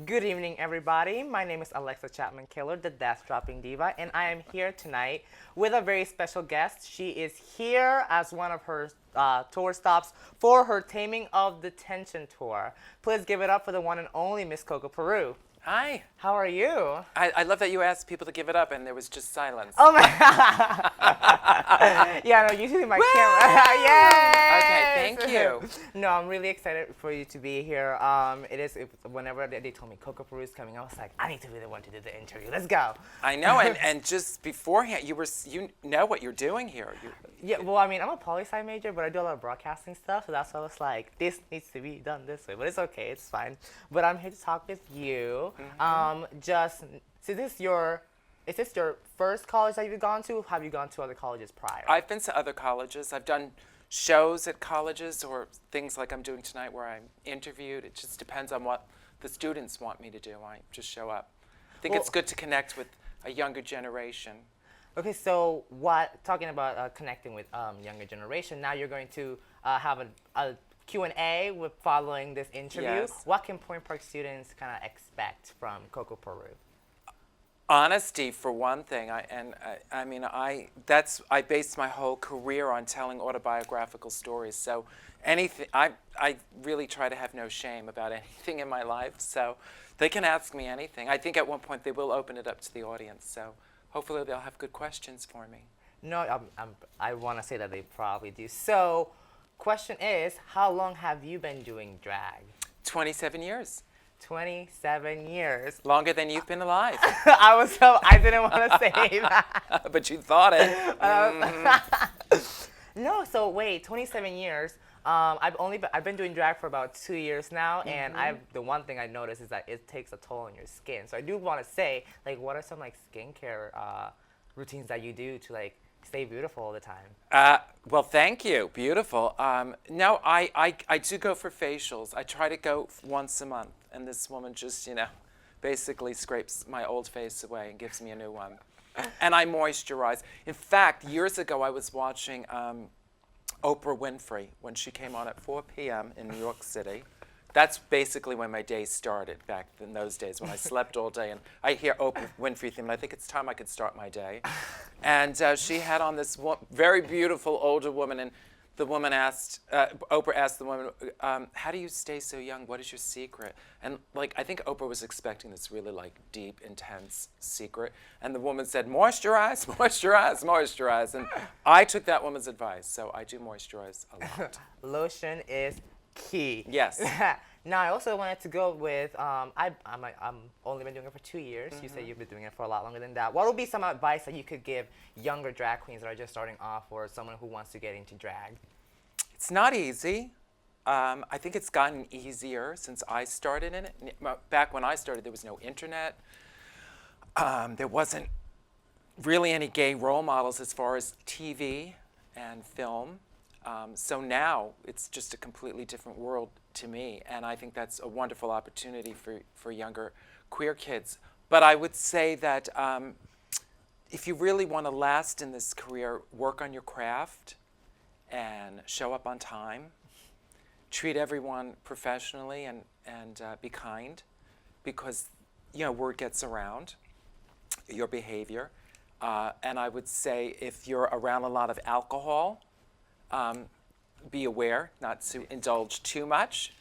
Good evening, everybody. My name is Alexa Chapman Killer, the Death Dropping Diva, and I am here tonight with a very special guest. She is here as one of her tour stops for her Taming of the Tension tour. Please give it up for the one and only Miss Coco Peru. Hi. How are you? I love that you asked people to give it up and there was just silence. Oh my! Yeah, no, usually my camera. Yay! Okay, thank you. No, I'm really excited for you to be here. Whenever they told me Coco Peru is coming, I was like, I need to be the one to do the interview. Let's go. I know, and just beforehand, you know what you're doing here. Yeah, well, I mean, I'm a poli-sci major, but I do a lot of broadcasting stuff, so that's why I was like, this needs to be done this way. But it's okay, it's fine. But I'm here to talk with you. So is this your first college that you've gone to? Have you gone to other colleges prior? I've been to other colleges. I've done shows at colleges or things like I'm doing tonight where I'm interviewed. It just depends on what the students want me to do. I just show up. I think it's good to connect with a younger generation. Okay, so talking about connecting with younger generation, now you're going to have a Q&A with following this interview. Yes. What can Point Park students kind of expect from Coco Peru? Honesty, for one thing. I based my whole career on telling autobiographical stories. So anything, I really try to have no shame about anything in my life. So they can ask me anything. I think at one point they will open it up to the audience. So hopefully they'll have good questions for me. No, I want to say that they probably do. So, question is, how long have you been doing drag? 27 years. 27 years. Longer than you've been alive. I didn't want to say that. But you thought it. No, so wait, 27 years. I've been doing drag for about 2 years now, and the one thing I noticed is that it takes a toll on your skin. So I do want to say, like, what are some like skincare routines that you do to like stay beautiful all the time? Well, thank you. Beautiful. No, I do go for facials. I try to go once a month, and this woman just, basically scrapes my old face away and gives me a new one. And I moisturize. In fact, years ago, I was watching Oprah Winfrey when she came on at 4 p.m. in New York City. That's basically when my day started back in those days when I slept all day. And I hear Oprah Winfrey theme, and I think it's time I could start my day. And she had on this very beautiful older woman, and the woman Oprah asked the woman, how do you stay so young? What is your secret? And I think Oprah was expecting this really deep, intense secret. And the woman said, moisturize, moisturize, moisturize. And I took that woman's advice, so I do moisturize a lot. Lotion is key. Yes. Now, I also wanted to go with, I'm only been doing it for 2 years. You said you've been doing it for a lot longer than that. What would be some advice that you could give younger drag queens that are just starting off, or someone who wants to get into drag? It's not easy. I think it's gotten easier since I started in it. Back when I started, there was no internet. There wasn't really any gay role models as far as TV and film. So now it's just a completely different world to me, and I think that's a wonderful opportunity for younger queer kids. But I would say that if you really want to last in this career, work on your craft and show up on time, treat everyone professionally, and be kind, because word gets around, your behavior. And I would say if you're around a lot of alcohol, be aware not to indulge too much.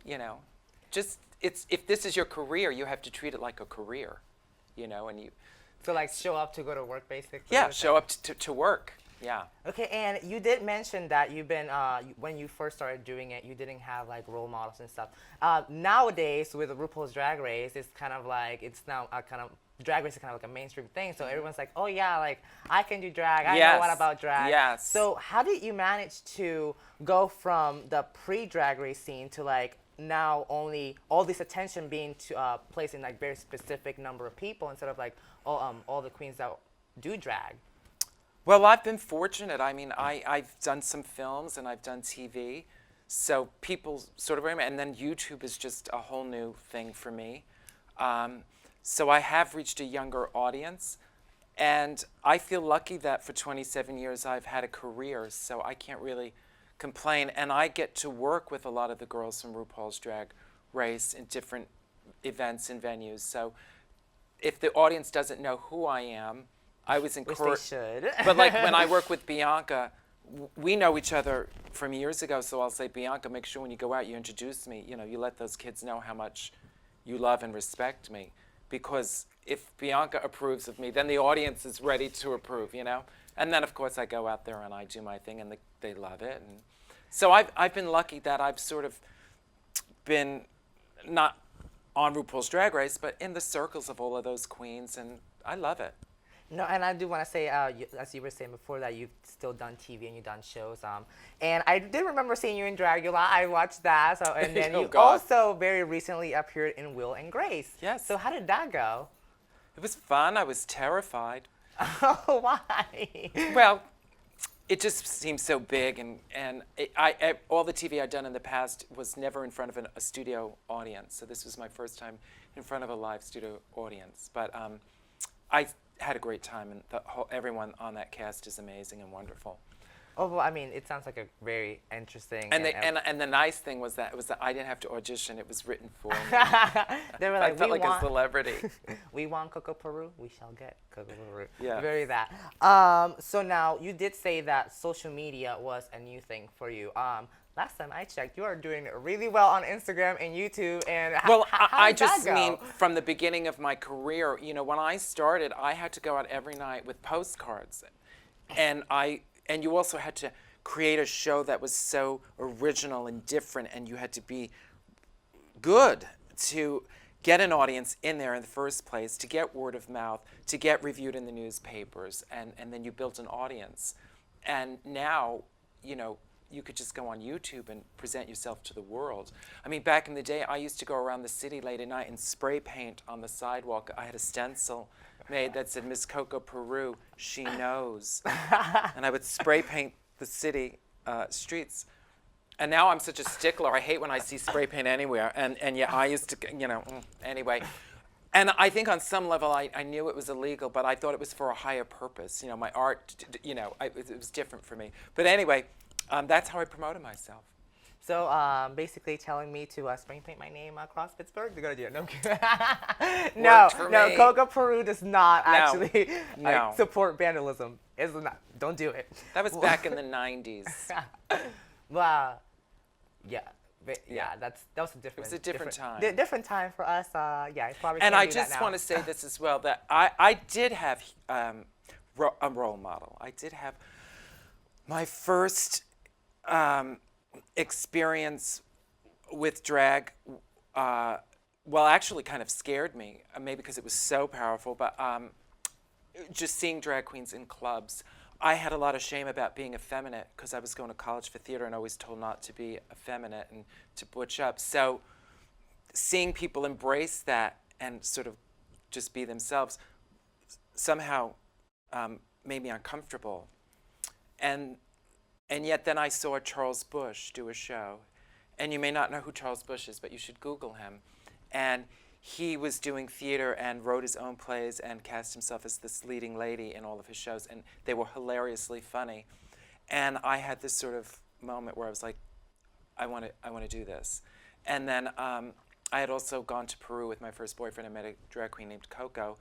If this is your career, you have to treat it like a career, and you. So show up to go to work, basically? Yeah, show up to work. Yeah. Okay, and you did mention that you've been, when you first started doing it, you didn't have role models and stuff. Nowadays, with RuPaul's Drag Race, it's kind of it's now Drag Race is kind of a mainstream thing, so everyone's like, oh yeah, I can do drag, I know what about drag. Yes. So how did you manage to go from the pre-Drag Race scene to now only all this attention being placed in very specific number of people instead of all the queens that do drag? Well, I've been fortunate. I mean, I've done some films and I've done TV, so people sort of, and then YouTube is just a whole new thing for me. So I have reached a younger audience, and I feel lucky that for 27 years I've had a career, so I can't really complain. And I get to work with a lot of the girls from RuPaul's Drag Race in different events and venues. So if the audience doesn't know who I am, I was Which encouraged. they should. But like when I work with Bianca, we know each other from years ago. So I'll say, Bianca, make sure when you go out, you introduce me. You know, you let those kids know how much you love and respect me. Because if Bianca approves of me, then the audience is ready to approve, you know? And then, of course, I go out there and I do my thing, and they love it. And so I've been lucky that I've sort of been not on RuPaul's Drag Race, but in the circles of all of those queens, and I love it. No, and I do want to say, as you were saying before, that you've still done TV and you've done shows. And I did remember seeing you in Dragula. I watched that. So, and then Oh, you God. also very recently appeared in Will and Grace. Yes. So how did that go? It was fun. I was terrified. Oh, why? Well, it just seems so big, and all the TV I'd done in the past was never in front of a studio audience. So this was my first time in front of a live studio audience. But I had a great time, and everyone on that cast is amazing and wonderful. Oh, well, I mean, it sounds like a very interesting. And the nice thing was that I didn't have to audition; it was written for me. They were I like, felt we like want a celebrity. we want Coco Peru, we shall get Coco Peru. Yeah. Very that. So now you did say that social media was a new thing for you. Last time I checked, you are doing really well on Instagram and YouTube. And Well, how I did that just go? mean from the beginning of my career, you know, when I started, I had to go out every night with postcards, and you also had to create a show that was so original and different, and you had to be good to get an audience in there in the first place, to get word of mouth, to get reviewed in the newspapers, and then you built an audience. And now, you know, you could just go on YouTube and present yourself to the world. I mean, back in the day, I used to go around the city late at night and spray paint on the sidewalk. I had a stencil made that said, Miss Coco Peru, she knows. And I would spray paint the city streets. And now I'm such a stickler. I hate when I see spray paint anywhere. And yeah, I used to, you know, anyway. And I think on some level I knew it was illegal, but I thought it was for a higher purpose. You know, my art, you know, it was different for me. But anyway, that's how I promoted myself. So basically telling me to spray paint my name across Pittsburgh. They're gonna do it. No, I'm kidding. Worked for no. me. Coco Peru does not actually No. support vandalism. It's not. Don't do it. That was back in the 90s. Well, yeah. That was a different. It was a different time. Different time for us. Yeah, it's probably. And can't I do that just now. want to say this as well, that I did have a role model. I did have my first experience with drag, well, actually kind of scared me, maybe because it was so powerful, but just seeing drag queens in clubs. I had a lot of shame about being effeminate because I was going to college for theater and always told not to be effeminate and to butch up. So seeing people embrace that and sort of just be themselves somehow made me uncomfortable. And yet then I saw Charles Busch do a show. And you may not know who Charles Busch is, but you should Google him. And he was doing theater and wrote his own plays and cast himself as this leading lady in all of his shows. And they were hilariously funny. And I had this sort of moment where I was like, I want to do this. And then I had also gone to Peru with my first boyfriend. I met a drag queen named Coco.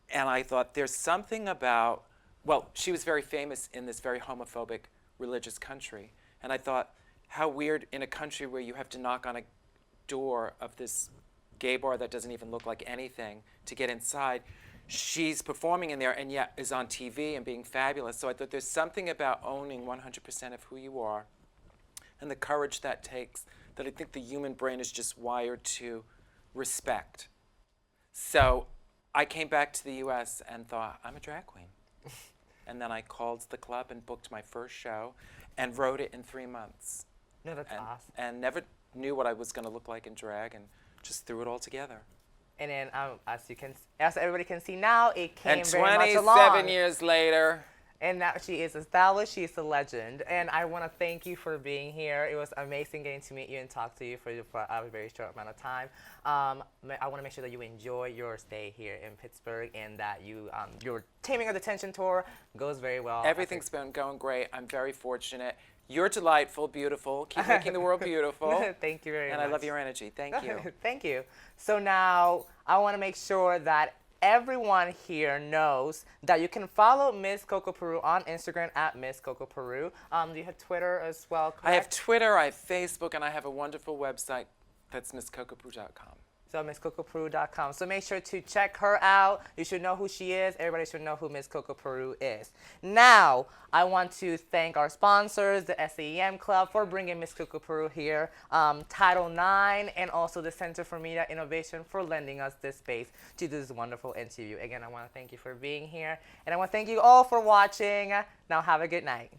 And I thought, there's something about, well, she was very famous in this very homophobic religious country. And I thought, how weird in a country where you have to knock on a door of this gay bar that doesn't even look like anything to get inside. She's performing in there and yet is on TV and being fabulous. So I thought there's something about owning 100% of who you are and the courage that takes that I think the human brain is just wired to respect. So I came back to the US and thought, I'm a drag queen. And then I called the club and booked my first show and wrote it in 3 months. No, that's awesome. And never knew what I was going to look like in drag and just threw it all together. And then, as everybody can see now, it came And very much 27 along. years later. And now she is established. She is a legend. And I want to thank you for being here. It was amazing getting to meet you and talk to you for a very short amount of time. I want to make sure that you enjoy your stay here in Pittsburgh and that your Taming of the Tension tour goes very well. Everything's been going great. I'm very fortunate. You're delightful, beautiful. Keep making the world beautiful. Thank you very much. And I love your energy. Thank you. Thank you. So now I want to make sure that everyone here knows that you can follow Miss Coco Peru on Instagram at Miss Coco Peru. Do you have Twitter as well, correct? I have Twitter, I have Facebook, and I have a wonderful website that's MissCocoPeru.com. So MissCocoPeru.com. So make sure to check her out. You should know who she is. Everybody should know who Miss Coco Peru is. Now, I want to thank our sponsors, the SAEM Club, for bringing Miss Coco Peru here, Title IX, and also the Center for Media Innovation for lending us this space to do this wonderful interview. Again, I want to thank you for being here, and I want to thank you all for watching. Now, have a good night.